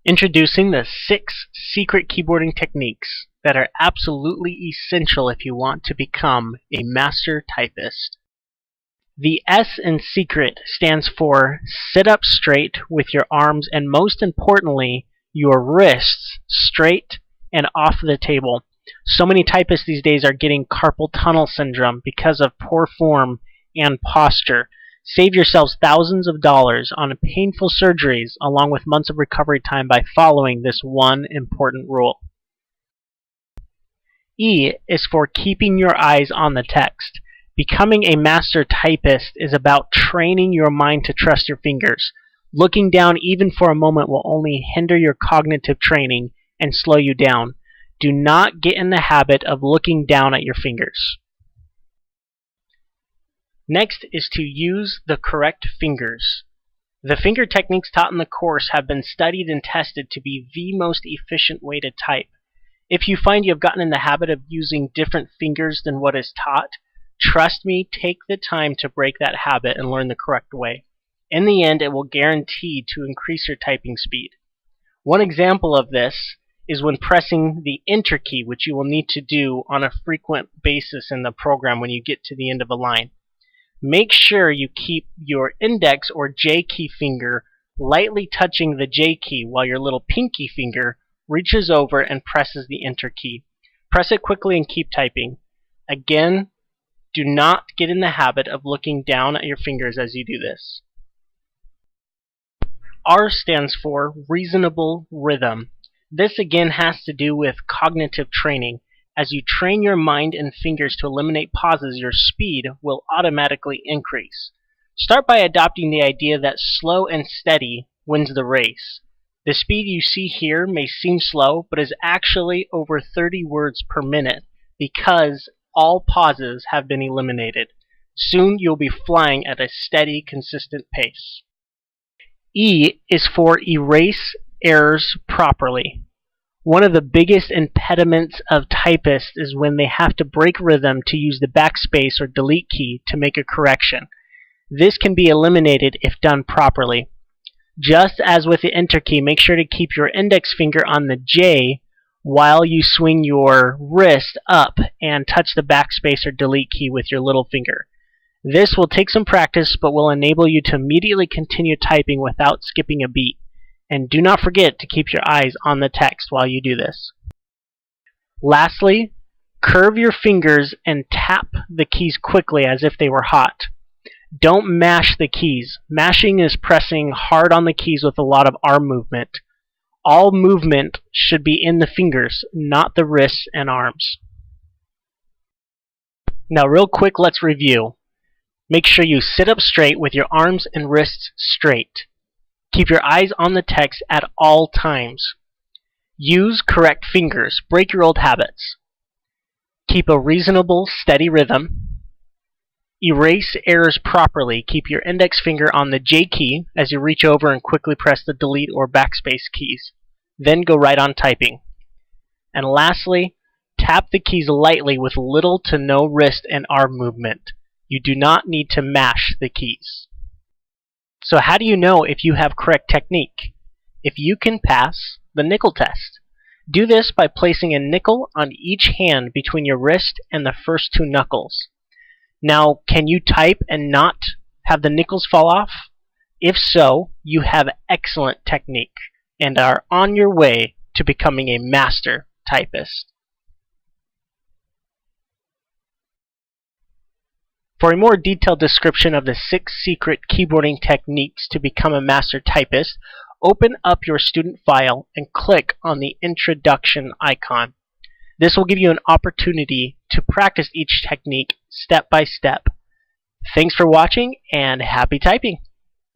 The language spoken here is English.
Introducing the 6 secret keyboarding techniques that are absolutely essential if you want to become a master typist. The S in secret stands for sit up straight with your arms and, most importantly, your wrists straight and off the table. So many typists these days are getting carpal tunnel syndrome because of poor form and posture. Save yourselves thousands of dollars on painful surgeries along with months of recovery time by following this one important rule. E is for keeping your eyes on the text. Becoming a master typist is about training your mind to trust your fingers. Looking down even for a moment will only hinder your cognitive training and slow you down. Do not get in the habit of looking down at your fingers. Next is to use the correct fingers. The finger techniques taught in the course have been studied and tested to be the most efficient way to type. If you find you have gotten in the habit of using different fingers than what is taught, trust me, take the time to break that habit and learn the correct way. In the end, it will guarantee to increase your typing speed. One example of this is when pressing the Enter key, which you will need to do on a frequent basis in the program when you get to the end of a line. Make sure you keep your index or J key finger lightly touching the J key while your little pinky finger reaches over and presses the Enter key. Press it quickly and keep typing. Again, do not get in the habit of looking down at your fingers as you do this. R stands for reasonable rhythm. This again has to do with cognitive training. As you train your mind and fingers to eliminate pauses, your speed will automatically increase. Start by adopting the idea that slow and steady wins the race. The speed you see here may seem slow, but is actually over 30 words per minute because all pauses have been eliminated. Soon you'll be flying at a steady, consistent pace. E is for erase errors properly. One of the biggest impediments of typists is when they have to break rhythm to use the backspace or delete key to make a correction. This can be eliminated if done properly. Just as with the Enter key, make sure to keep your index finger on the J while you swing your wrist up and touch the backspace or delete key with your little finger. This will take some practice but will enable you to immediately continue typing without skipping a beat. And do not forget to keep your eyes on the text while you do this. Lastly, curve your fingers and tap the keys quickly as if they were hot. Don't mash the keys. Mashing is pressing hard on the keys with a lot of arm movement. All movement should be in the fingers, not the wrists and arms. Now real quick, let's review. Make sure you sit up straight with your arms and wrists straight. Keep your eyes on the text at all times. Use correct fingers. Break your old habits. Keep a reasonable, steady rhythm. Erase errors properly. Keep your index finger on the J key as you reach over and quickly press the delete or backspace keys. Then go right on typing. And lastly, tap the keys lightly with little to no wrist and arm movement. You do not need to mash the keys. So how do you know if you have correct technique? If you can pass the nickel test. Do this by placing a nickel on each hand between your wrist and the first 2 knuckles. Now, can you type and not have the nickels fall off? If so, you have excellent technique and are on your way to becoming a master typist. For a more detailed description of the 6 secret keyboarding techniques to become a master typist, open up your student file and click on the introduction icon. This will give you an opportunity to practice each technique step by step. Thanks for watching and happy typing!